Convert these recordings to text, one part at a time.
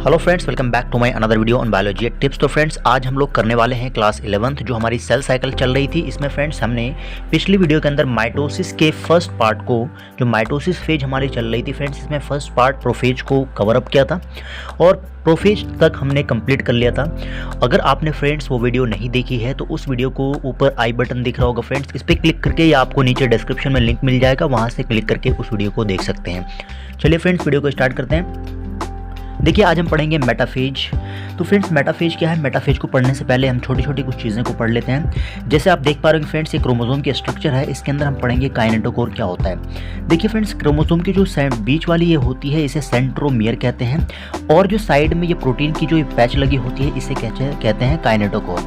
Hello friends, welcome back to my another video on biology tips. तो friends, आज हम लोग करने वाले हैं क्लास 11th जो हमारी सेल साइकिल चल रही थी। इसमें फ्रेंड्स हमने पिछली वीडियो के अंदर माइटोसिस के फर्स्ट पार्ट को, जो माइटोसिस फेज हमारी चल रही थी फ्रेंड्स, इसमें फर्स्ट पार्ट प्रोफेज को कवर अप किया था और प्रोफेज तक हमने कंप्लीट कर लिया था। अगर आपने फ्रेंड्स वो वीडियो नहीं देखी है तो उस वीडियो को ऊपर आई बटन दिख रहा होगा फ्रेंड्स, इस पर क्लिक करके या आपको नीचे डिस्क्रिप्शन में लिंक मिल जाएगा, वहाँ से क्लिक करके उस वीडियो को देख सकते हैं। चलिए फ्रेंड्स, वीडियो को स्टार्ट करते हैं। देखिए, आज हम पढ़ेंगे मेटाफेज। तो फ्रेंड्स, मेटाफेज क्या है? मेटाफेज को पढ़ने से पहले हम छोटी छोटी कुछ चीज़ें को पढ़ लेते हैं। जैसे आप देख पा रहे हैं फ्रेंड्स, ये क्रोमोसोम की स्ट्रक्चर है, इसके अंदर हम पढ़ेंगे काइनेटोकोर क्या होता है। देखिए फ्रेंड्स, क्रोमोसोम की जो बीच वाली ये होती है इसे सेंट्रोमियर कहते हैं, और जो साइड में ये प्रोटीन की जो पैच लगी होती है इसे कहते हैं काइनेटोकोर।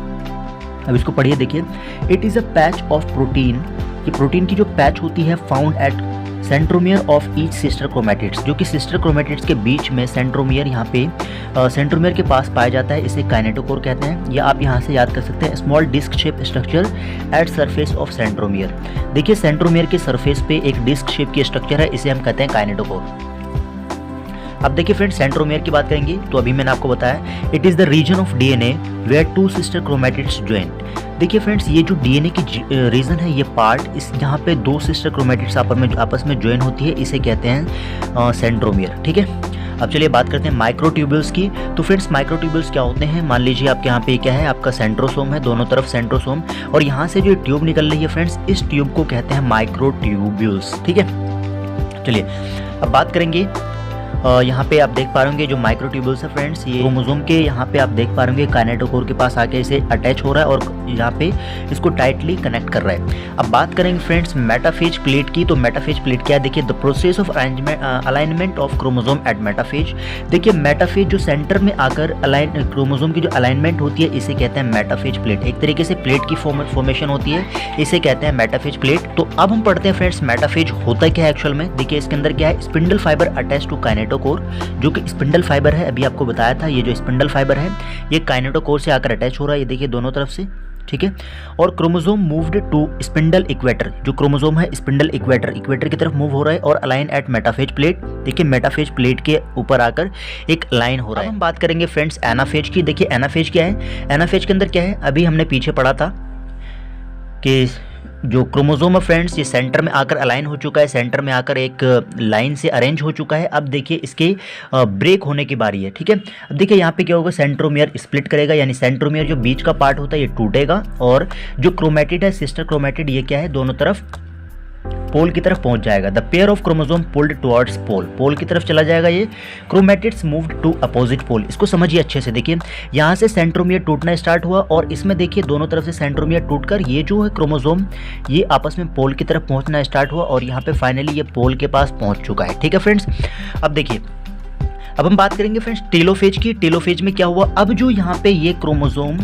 अब इसको पढ़िए। देखिए, it is a patch of protein. ये प्रोटीन की जो पैच होती है found at centromere of each sister chromatids, जो कि सिस्टर क्रोमैटिड्स के बीच में सेंट्रोमियर यहाँ पे सेंट्रोमियर के पास पाया जाता है, इसे काइनेटोकोर कहते हैं। या आप यहाँ से याद कर सकते हैं, small disc shape structure at surface of centromere. देखिए, सेंट्रोमियर के सरफेस पे एक डिस्क शेप की स्ट्रक्चर है, इसे हम कहते हैं काइनेटोकोर। अब देखिए फ्रेंड्स, सेंट्रोमियर की बात करेंगे तो अभी मैंने आपको बताया it is the region of DNA where two sister chromatids join. देखिए फ्रेंड्स, ये जो डीएनए की रीजन है, ये पार्ट इस जहाँ पे दो सिस्टर क्रोमैटिड्स आपस में ज्वाइन होती है, इसे कहते हैं सेंट्रोमियर। ठीक है, अब चलिए बात करते हैं माइक्रोट्यूब्यूल्स की। तो फ्रेंड्स, माइक्रोट्यूब्यूल्स क्या होते हैं? मान लीजिए आपके यहाँ पे क्या है, आपका सेंट्रोसोम है, दोनों तरफ सेंट्रोसोम, और यहाँ से जो ट्यूब निकल रही है फ्रेंड्स, इस ट्यूब को कहते हैं माइक्रोट्यूब्यूल्स। ठीक है, चलिए अब बात करेंगे। यहाँ पे आप देख पा रहे होंगे जो माइक्रोट्यूब्यूल्स है फ्रेंड्स, ये क्रोमोसोम के यहाँ पे आप देख पा रहे होंगे काइनेटोकोर के पास आके इसे अटैच हो रहा है और यहाँ पे इसको टाइटली कनेक्ट कर रहा है। अब बात करेंगे फ्रेंड्स मेटाफेज प्लेट की। तो मेटाफेज प्लेट क्या है? देखिए, the process of alignment of chromosome at metaphase. देखिए, मेटाफेज जो सेंटर में आकर क्रोमोसोम की जो अलाइनमेंट होती है इसे कहते हैं मेटाफेज प्लेट। एक तरीके से प्लेट की फॉर्मेशन होती है, इसे कहते हैं मेटाफेज प्लेट। तो अब हम पढ़ते हैं फ्रेंड्स मेटाफेज होता क्या है एक्चुअल में। देखिए, इसके अंदर क्या है, spindle fibre attach to kinetochore, जो कि स्पिंडल फाइबर है, अभी आपको बताया था, ये जो स्पिंडल फाइबर है ये काइनेटोकोर से आकर अटैच हो रहा है, ये देखिए दोनों तरफ से। ठीक है, और chromosome moved to spindle equator. जो क्रोमोसोम है स्पिंडल इक्वेटर की तरफ मूव हो रहा है और अलाइन एट मेटाफेज प्लेट। देखिए, मेटाफेज प्लेट के ऊपर आकर एक लाइन हो रहा है। हम बात करेंगे फ्रेंड्स एनाफेज की। देखिए, एनाफेज क्या है? एनाफेज के अंदर क्या है, अभी हमने पीछे पढ़ा था कि जो क्रोमोसोम है फ्रेंड्स, ये सेंटर में आकर अलाइन हो चुका है, सेंटर में आकर एक लाइन से अरेंज हो चुका है। अब देखिए, इसके ब्रेक होने की बारी है। ठीक है, अब देखिए यहाँ पे क्या होगा, सेंट्रोमियर स्प्लिट करेगा, यानी सेंट्रोमियर जो बीच का पार्ट होता है ये टूटेगा, और जो क्रोमैटिड है सिस्टर क्रोमैटिड, ये क्या है, दोनों तरफ पोल की तरफ पहुंच जाएगा। The pair of chromosome pulled towards pole, pole की तरफ चला जाएगा ये। Chromatids moved to opposite pole. इसको समझिए अच्छे से। देखिए, यहाँ से सेंट्रोमियर टूटना स्टार्ट हुआ और इसमें देखिए दोनों तरफ से सेंट्रोमियर टूटकर ये जो है क्रोमोसोम, ये आपस में पोल की तरफ पहुंचना स्टार्ट हुआ और यहाँ पे फाइनली ये पोल के पास पहुंच चुका है। ठीक है फ्रेंड्स, अब देखिए, अब हम बात करेंगे फ्रेंड्स टेलोफेज की। टेलोफेज में क्या हुआ, अब जो यहाँ पे ये क्रोमोसोम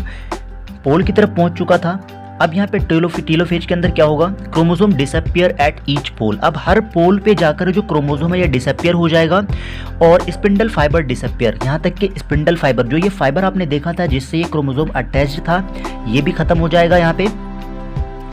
पोल की तरफ पहुंच चुका था, अब यहाँ पे टेलोफेज के अंदर क्या होगा, chromosome disappear at each pole. अब हर पोल पे जाकर जो क्रोमोसोम है ये डिसअपियर हो जाएगा और स्पिंडल फाइबर डिसअपियर, यहाँ तक कि स्पिंडल फाइबर, जो ये फाइबर आपने देखा था जिससे ये क्रोमोसोम अटैच्ड था, ये भी खत्म हो जाएगा यहाँ पे।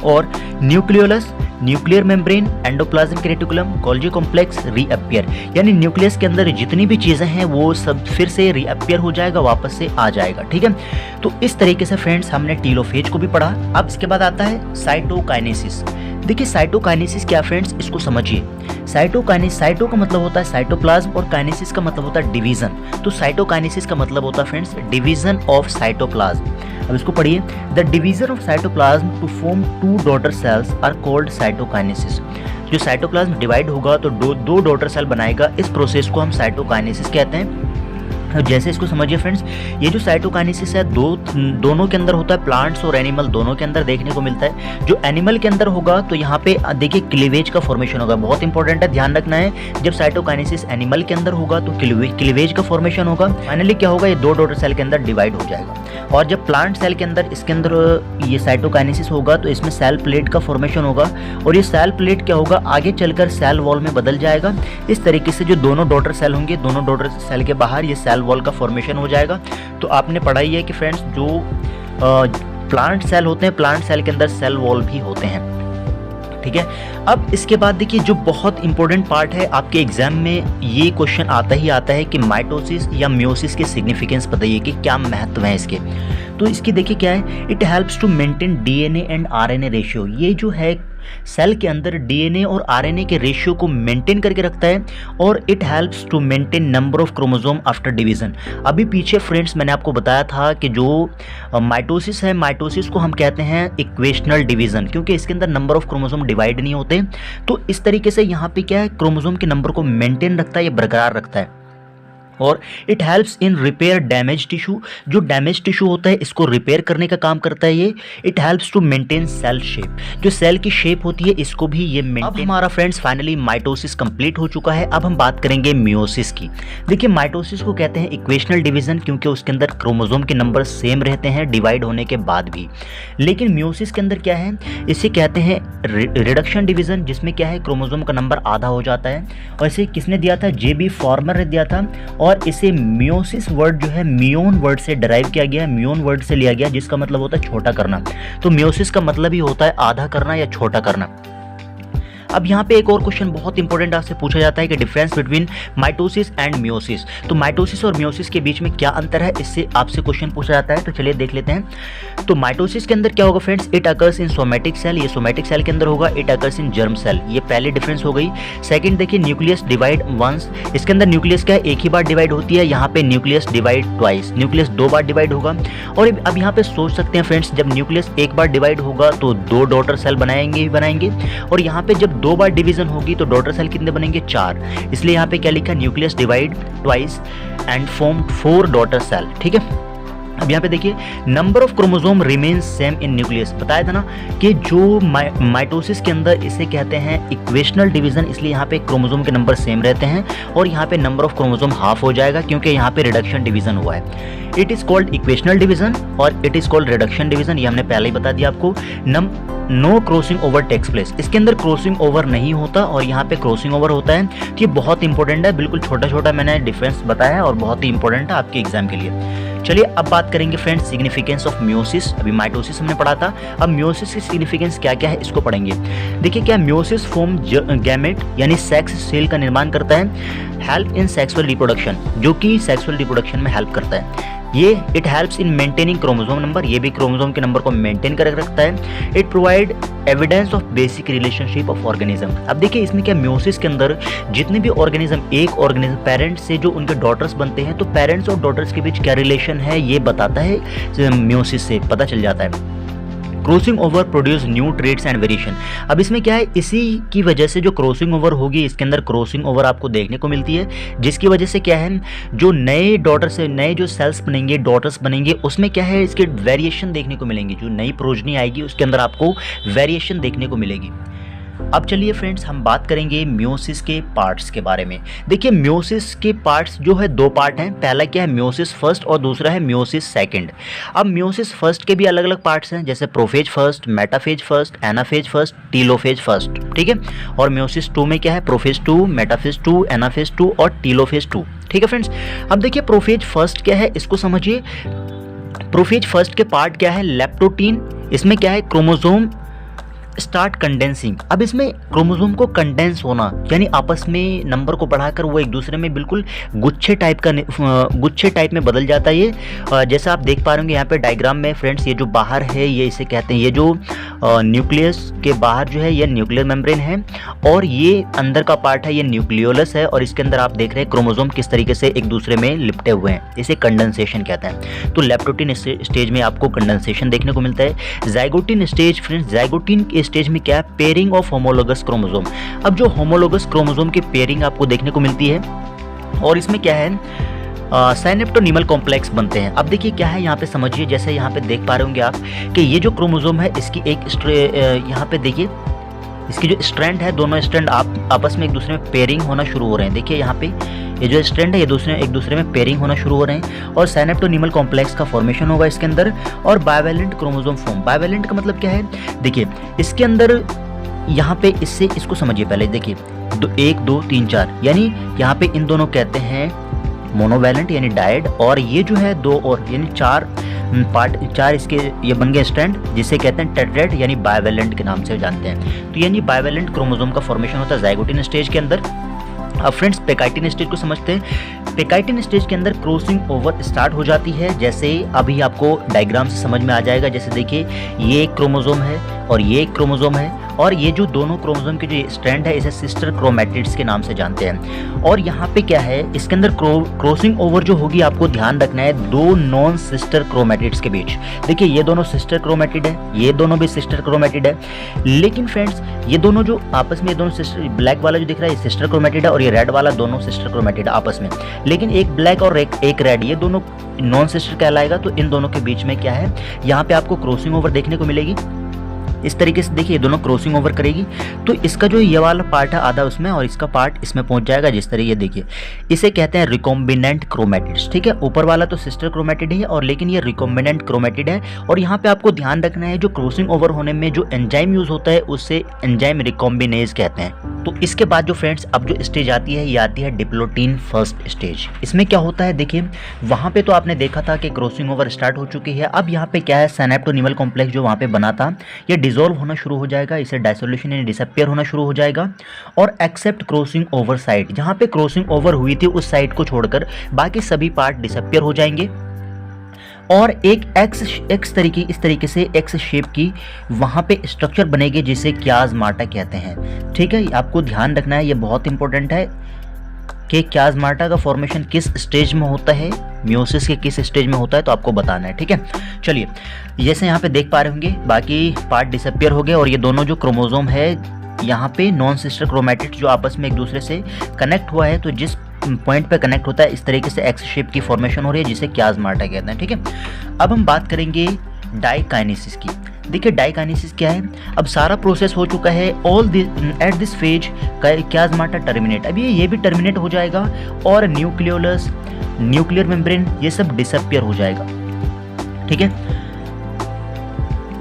और nucleolus, nuclear membrane, endoplasmic reticulum, Golgi complex reappear, यानी न्यूक्लियस के अंदर जितनी भी चीज़ें हैं वो सब फिर से रीअपियर हो जाएगा, वापस से आ जाएगा। ठीक है, तो इस तरीके से फ्रेंड्स हमने टेलोफेज को भी पढ़ा। अब इसके बाद आता है साइटोकाइनेसिस। देखिए, साइटोकाइनेसिस क्या फ्रेंड्स, इसको समझिए। साइटो का मतलब होता है साइटोप्लाज्म और काइनेसिस का मतलब होता है डिवीजन। तो साइटोकाइनेसिस का मतलब होता है फ्रेंड्स डिवीजन ऑफ साइटोप्लाज्म। अब इसको पढ़िए। The division of cytoplasm to form two daughter cells are called cytokinesis. जो साइटोप्लाज्म डिवाइड होगा तो दो डॉटर सेल बनाएगा, इस प्रोसेस को हम साइटोकाइनेसिस कहते हैं। जैसे इसको समझिए फ्रेंड्स, ये जो साइटोकाइनेसिस है दोनों के अंदर होता है, प्लांट्स और एनिमल दोनों के अंदर देखने को मिलता है। जो एनिमल के अंदर होगा तो यहाँ पे देखिए क्लीवेज का फॉर्मेशन होगा, बहुत इंपॉर्टेंट है, ध्यान रखना है। जब साइटोकाइनेसिस एनिमल के अंदर होगा तो क्लीवेज का फॉर्मेशन होगा। फाइनली क्या होगा, ये दो डॉटर सेल के अंदर डिवाइड हो जाएगा। और जब प्लांट सेल के अंदर इसके अंदर ये साइटोकाइनेसिस होगा तो इसमें सेल प्लेट का फॉर्मेशन होगा, और ये सेल प्लेट क्या होगा, आगे चलकर सेल वॉल में बदल जाएगा। इस तरीके से जो दोनों डॉटर सेल होंगे, दोनों डॉटर सेल के बाहर ये सेल वॉल का फॉर्मेशन हो जाएगा। तो आपने पढ़ा ही है कि फ्रेंड्स जो प्लांट सेल होते हैं, प्लांट सेल के अंदर सेल वॉल भी होते हैं। ठीक है। अब इसके बाद देखिए जो बहुत इंपॉर्टेंट पार्ट है आपके एग्जाम में, ये क्वेश्चन आता ही आता है कि माइटोसिस या मियोसिस के सिग्निफिकेंस बताइए कि क्या महत्व है इसके। तो इसकी देखिए क्या है, it helps to maintain DNA and RNA ratio. ये जो है सेल के अंदर डीएनए और आरएनए के रेशियो को मेंटेन करके रखता है। और it helps to maintain number of chromosome after division. अभी पीछे फ्रेंड्स मैंने आपको बताया था कि जो माइटोसिस है, माइटोसिस को हम कहते हैं इक्वेशनल डिवीजन, क्योंकि इसके अंदर नंबर ऑफ क्रोमोसोम डिवाइड नहीं होते। तो इस तरीके से यहाँ पे क्या है, क्रोमोसोम के नंबर को मेंटेन रखता है, ये बरकरार रखता है। और it helps in repair damage tissue. जो डैमेज टिश्यू होता है इसको रिपेयर करने का काम करता है ये। It helps to maintain cell shape. जो सेल की शेप होती है इसको भी ये मेंटेन। अब हमारा फ्रेंड्स फाइनली माइटोसिस कंप्लीट हो चुका है। अब हम बात करेंगे मियोसिस की। देखिए माइटोसिस को कहते हैं इक्वेशनल डिवीजन, क्योंकि उसके अंदर क्रोमोसोम के नंबर सेम रहते हैं डिवाइड होने के बाद भी। लेकिन मियोसिस के अंदर क्या है, इसे कहते हैं रिडक्शन डिवीजन, जिसमें क्या है क्रोमोसोम का नंबर आधा हो जाता है। और इसे किसने दिया था, जेबी फॉर्मर ने दिया था। और इसे मियोसिस वर्ड जो है मियोन वर्ड से डराइव किया गया है, मियोन वर्ड से लिया गया, जिसका मतलब होता है छोटा करना। तो मियोसिस का मतलब ही होता है आधा करना या छोटा करना। अब यहाँ पे एक और क्वेश्चन बहुत इंपॉर्टेंट आपसे पूछा जाता है कि difference between mitosis and meiosis. तो माइटोसिस और मियोसिस के बीच में क्या अंतर है, इससे आपसे क्वेश्चन पूछा जाता है। तो चलिए देख लेते हैं। तो माइटोसिस के अंदर क्या होगा friends, it occurs in somatic cell, ये सोमेटिक सेल के अंदर होगा। It occurs in germ cell, ये पहले डिफरेंस हो गई। सेकंड देखिए न्यूक्लियस डिवाइड वंस, इसके अंदर न्यूक्लियस क्या है, एक ही बार डिवाइड होती है। यहाँ पे न्यूक्लियस डिवाइड ट्वाइस, न्यूक्लियस 2 बार डिवाइड होगा। और अब यहाँ पे सोच सकते हैं फ्रेंड्स, जब न्यूक्लियस एक बार डिवाइड होगा तो 2 डॉटर सेल बनाएंगे ही बनाएंगे। और यहाँ पे जब 2 बार डिवीजन होगी तो डॉटर सेल कितने बनेंगे, 4। इसलिए यहाँ पे क्या लिखा, nucleus divide twice and form 4 daughter cell, ठीक है। अब यहाँ पे देखिए number of chromosome remains same in nucleus. बताया था ना कि जो माइटोसिस के अंदर इसे कहते हैं इक्वेशनल डिवीजन, इसलिए यहाँ पे क्रोमोसोम के नंबर सेम रहते हैं। और यहाँ पे नंबर ऑफ क्रोमोसोम हाफ हो जाएगा, क्योंकि यहाँ पे रिडक्शन डिवीजन हुआ है। It is called equational division और it is called reduction division, ये हमने पहले ही बता दिया आपको। No crossing over takes place, इसके अंदर क्रॉसिंग ओवर नहीं होता और यहाँ पे क्रॉसिंग ओवर होता है। तो ये बहुत इंपॉर्टेंट है, बिल्कुल छोटा छोटा मैंने डिफरेंस बताया है और बहुत ही इंपॉर्टेंट है आपके एग्जाम के लिए। चलिए अब बात करेंगे फ्रेंड्स सिग्निफिकेंस ऑफ मियोसिस। अभी माइटोसिस हमने पढ़ा था, अब मियोसिस की सिग्निफिकेंस क्या क्या है इसको पढ़ेंगे। देखिए क्या, मियोसिस फॉर्म गैमेट यानी सेक्स सेल का निर्माण करता है। हेल्प इन सेक्सुअल रिप्रोडक्शन, जो कि सेक्सुअल रिप्रोडक्शन में हेल्प करता है। ये it helps in maintaining chromosome number, ये भी क्रोमोसोम के नंबर को मेंटेन कर रखता है। It provide evidence of basic relationship of organism. अब देखिए इसमें क्या, मियोसिस के अंदर जितने भी ऑर्गेनिज्म, एक ऑर्गेनिज्म पेरेंट्स से जो उनके डॉटर्स बनते हैं, तो पेरेंट्स और डॉटर्स के बीच क्या रिलेशन है ये बताता है, मियोसिस से पता चल जाता है। Crossing over produce new traits and variation. अब इसमें क्या है, इसी की वजह से जो क्रॉसिंग ओवर होगी, इसके अंदर क्रॉसिंग ओवर आपको देखने को मिलती है, जिसकी वजह से क्या है, जो नए डॉटर से नए जो सेल्स बनेंगे, डॉटर्स बनेंगे, उसमें क्या है, इसके वेरिएशन देखने को मिलेंगे। जो नई प्रोजनी आएगी उसके अंदर आपको वेरिएशन देखने को मिलेगी। अब चलिए फ्रेंड्स हम बात करेंगे मियोसिस के पार्ट्स के बारे में। देखिए मियोसिस के पार्ट्स जो है 2 पार्ट हैं, पहला क्या है मियोसिस फर्स्ट और दूसरा है मियोसिस सेकंड। अब मियोसिस फर्स्ट के भी अलग अलग पार्ट्स हैं, जैसे prophase first, metaphase first, anaphase first, telophase first, ठीक है। और मियोसिस 2 में क्या है, प्रोफेज 2, मेटाफेज 2, एनाफेज 2 और टीलोफेज 2, ठीक है फ्रेंड्स। अब देखिए प्रोफेज फर्स्ट क्या है इसको समझिए। प्रोफेज फर्स्ट के पार्ट क्या है, लेप्टोटीन, इसमें क्या है क्रोमोसोम स्टार्ट कंडेंसिंग। अब इसमें क्रोमोसोम को कंडेंस होना यानी आपस में नंबर को बढ़ाकर वो एक दूसरे में बिल्कुल गुच्छे टाइप में बदल जाता है। ये जैसा आप देख पा रहे होंगे यहाँ पे डायग्राम में फ्रेंड्स, ये जो बाहर है ये इसे कहते हैं, ये जो न्यूक्लियस के बाहर जो है ये न्यूक्लियर मेम्ब्रेन है और ये अंदर का पार्ट है ये न्यूक्लियोलस है। और इसके अंदर आप देख रहे हैं क्रोमोसोम किस तरीके से एक दूसरे में लिपटे हुए हैं, इसे कंडेंसेशन कहते हैं। तो लेप्टोटीन स्टेज में आपको कंडेंसेशन देखने को मिलता है। Zygotene stage friends, zygotene stage में क्या है, पेयरिंग ऑफ होमोलोगस क्रोमोसोम। अब जो होमोलोगस क्रोमोसोम की पेयरिंग आपको देखने को मिलती है और इसमें क्या है, साइनेप्टोनीमल कॉम्प्लेक्स बनते हैं। अब देखिए क्या है यहाँ पे समझिए, जैसे यहाँ पे देख पा रहे होंगे आप कि ये जो क्रोमोसोम है इसकी एक यहाँ पे देखिए इसकी जो स्ट्रैंड है, दोनों स्ट्रैंड आपस में एक दूसरे में पेयरिंग होना शुरू हो रहे हैं। देखिए यहाँ पे ये जो स्ट्रैंड है ये एक दूसरे में पेयरिंग होना शुरू हो रहे हैं और साइनेप्टोनीमल कॉम्प्लेक्स का फॉर्मेशन होगा इसके अंदर और बाइवेलेंट क्रोमोसोम फॉर्म। बाइवेलेंट का मतलब क्या है, देखिए इसके अंदर यहाँ पे इसको समझिए पहले। देखिए 1 2 3 4 यानी यहाँ पे इन दोनों कहते हैं मोनोवैलेंट यानी डायड, और ये जो है 2 और यानी 4 पार्ट 4 इसके ये बन गए स्ट्रैंड, जिसे कहते हैं टेट्रेड यानी बाइवेलेंट के नाम से जानते हैं। तो यानी बाइवेलेंट क्रोमोसोम का फॉर्मेशन होता है जाइगोटिन स्टेज के अंदर। अब फ्रेंड्स पेकाइटिन स्टेज को समझते हैं। पेकाइटिन स्टेज के अंदर क्रॉसिंग ओवर स्टार्ट हो जाती है, जैसे अभी आपको डायग्राम से समझ में आ जाएगा। जैसे देखिए ये एक क्रोमोसोम है और ये एक क्रोमोसोम है, और ये जो दोनों क्रोमोसोम के जो स्ट्रैंड है इसे सिस्टर क्रोमैटिड्स के नाम से जानते हैं। और यहाँ पे क्या है, इसके अंदर क्रॉसिंग ओवर जो होगी आपको ध्यान रखना है दो नॉन सिस्टर क्रोमैटिड्स के बीच। देखिए ये दोनों सिस्टर क्रोमैटिड है, ये दोनों भी सिस्टर क्रोमैटिड है, लेकिन फ्रेंड्स ये दोनों जो आपस में, ये दोनों सिस्टर, ब्लैक वाला जो दिख रहा है ये सिस्टर क्रोमैटिड है और ये रेड वाला दोनों सिस्टर क्रोमैटिड आपस में, लेकिन एक ब्लैक और एक रेड ये दोनों नॉन सिस्टर कहलाएगा। तो इन दोनों के बीच में क्या है, यहाँ पे आपको क्रॉसिंग ओवर देखने को मिलेगी। इस तरीके से देखिए ये दोनों क्रॉसिंग ओवर करेगी, तो इसका जो ये वाला पार्ट है आधा उसमें और इसका पार्ट इसमें पहुंच जाएगा। जिस तरीके देखिए इसे कहते हैं रिकॉम्बिनेंट क्रोमैटिड्स, ठीक है। ऊपर वाला तो सिस्टर क्रोमैटिड है और लेकिन ये रिकॉम्बिनेंट क्रोमैटिड है। और यहाँ पे आपको ध्यान रखना है जो क्रॉसिंग ओवर होने में जो एंजाइम यूज होता है उससे एंजाइम रिकॉम्बिनेज कहते हैं। तो इसके बाद जो फ्रेंड्स अब जो स्टेज आती है ये आती है डिप्लोटीन फर्स्ट स्टेज। इसमें क्या होता है देखिए, वहाँ पे तो आपने देखा था कि क्रॉसिंग ओवर स्टार्ट हो चुकी है। अब यहाँ पे क्या है, सिनेप्टोनिमल कॉम्प्लेक्स जो वहाँ पे बना था ये डिसॉल्व होना शुरू हो जाएगा, इसे डाइसोल्यूशन यानी डिसअपियर होना शुरू हो जाएगा। और एक्सेप्ट क्रॉसिंग ओवर साइट, जहाँ पे क्रॉसिंग ओवर हुई थी उस साइट को छोड़कर बाकी सभी पार्ट डिसअपियर हो जाएंगे और एक इस तरीके से एक्स शेप की वहाँ पे स्ट्रक्चर बनेगी जिसे क्याज़माटा कहते हैं, ठीक है। आपको ध्यान रखना है, ये बहुत इंपॉर्टेंट है कि क्याज़माटा का फॉर्मेशन किस स्टेज में होता है, मियोसिस के किस स्टेज में होता है, तो आपको बताना है, ठीक है। चलिए जैसे यहाँ पे देख पा रहे होंगे बाकी पार्ट डिसअपियर हो गए और ये दोनों जो क्रोमोसोम है यहाँ पे नॉन सिस्टर क्रोमैटिड जो आपस में एक दूसरे से कनेक्ट हुआ है, तो जिस पॉइंट पे कनेक्ट होता है इस तरीके से एक्स शेप की फॉर्मेशन हो रही है जिसे क्याज़माटा कहते हैं, ठीक है। अब हम बात करेंगे डाइकाइनेसिस की। देखिए डाइकाइनेसिस क्या है, अब सारा प्रोसेस हो चुका है, all at this phase chiasmata terminate, अब ये भी टर्मिनेट हो जाएगा और न्यूक्लियोलस, न्यूक्लियर मेम्ब्रेन ये सब डिसअपियर हो जाएगा, ठीक है।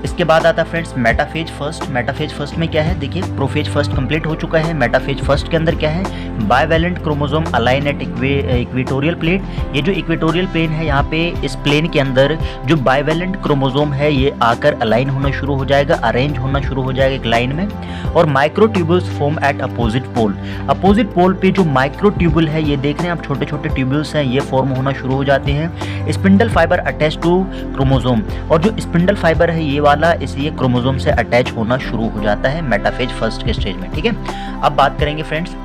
इसके बाद आता है friends metaphase first. Metaphase first में क्या है, देखिए प्रोफेज फर्स्ट कंप्लीट हो चुका है। मेटाफेज फर्स्ट के अंदर क्या है, bivalent chromosome align at equatorial plate. ये जो इक्वेटोरियल प्लेन है यहाँ पे इस प्लेन के अंदर जो बाइवेलेंट क्रोमोसोम है ये आकर अलाइन होना शुरू हो जाएगा, अरेंज होना शुरू हो जाएगा एक लाइन में। और microtubules form at opposite pole. Opposite pole पे जो माइक्रोट्यूब्यूल है ये देख रहे हैं आप, छोटे छोटे ट्यूब्यूल्स हैं ये फॉर्म होना शुरू हो जाते हैं। Spindle fibre attach to chromosome, और जो स्पिंडल फाइबर है ये वाला इसलिए क्रोमोसोम से अटैच होना शुरू हो जाता है मेटाफेज फर्स्ट के स्टेज में, ठीक है। अब बात करेंगे फ्रेंड्स,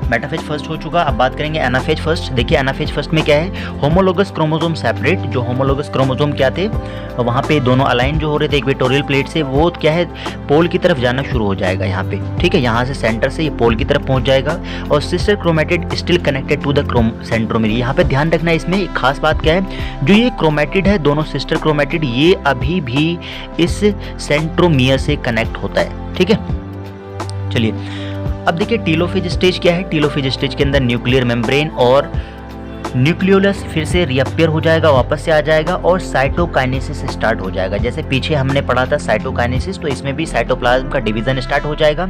मेटाफेज फर्स्ट हो चुका, अब बात करेंगे एनाफेज फर्स्ट। देखिए एनाफेज फर्स्ट में क्या है, होमोलोगस क्रोमोसोम सेपरेट। जो होमोलोगस क्रोमोसोम क्या थे, वहाँ पे दोनों अलाइन जो हो रहे थे इक्वेटोरियल प्लेट से, वो क्या है पोल की तरफ जाना शुरू हो जाएगा यहाँ पे, ठीक है। यहाँ से सेंटर से ये पोल की तरफ पहुँच जाएगा और sister chromatid still connected to the centromere. यहाँ पे ध्यान रखना है, इसमें एक खास बात क्या है, जो ये क्रोमैटिड है दोनों सिस्टर क्रोमैटिड ये अभी भी इस सेंट्रोमियर से कनेक्ट होता है, ठीक है। चलिए अब देखिए टीलोफेज स्टेज क्या है। टीलोफेज स्टेज के अंदर न्यूक्लियर मेम्ब्रेन और न्यूक्लियोलस फिर से रिअपियर हो जाएगा, वापस से आ जाएगा और साइटोकाइनेसिस स्टार्ट हो जाएगा। जैसे पीछे हमने पढ़ा था साइटोकाइनेसिस, तो इसमें भी साइटोप्लाज्म का डिवीजन स्टार्ट हो जाएगा।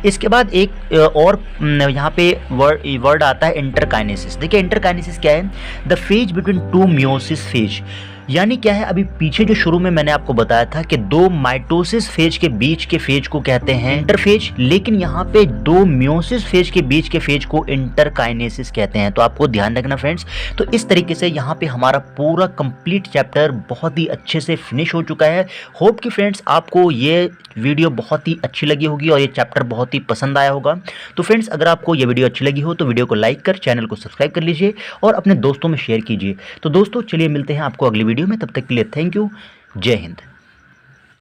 इसके बाद एक और यहाँ पे वर्ड आता है इंटरकाइनेसिस। देखिए इंटरकाइनेसिस क्या है, the phase between two meiosis phase, यानी क्या है, अभी पीछे जो शुरू में मैंने आपको बताया था कि दो माइटोसिस फेज के बीच के फेज को कहते हैं इंटरफेज, लेकिन यहाँ पे दो मियोसिस फेज के बीच के फेज को इंटरकाइनेसिस कहते हैं। तो आपको ध्यान रखना फ्रेंड्स। तो इस तरीके से यहाँ पे हमारा पूरा कंप्लीट चैप्टर बहुत ही अच्छे से फिनिश हो चुका है। होप कि फ्रेंड्स आपको ये वीडियो बहुत ही अच्छी लगी होगी और ये चैप्टर बहुत ही पसंद आया होगा। तो फ्रेंड्स अगर आपको ये वीडियो अच्छी लगी हो तो वीडियो को लाइक कर चैनल को सब्सक्राइब कर लीजिए और अपने दोस्तों में शेयर कीजिए। तो दोस्तों चलिए मिलते हैं आपको अगली वीडियो में, तब तक के लिए थैंक यू, जय हिंद।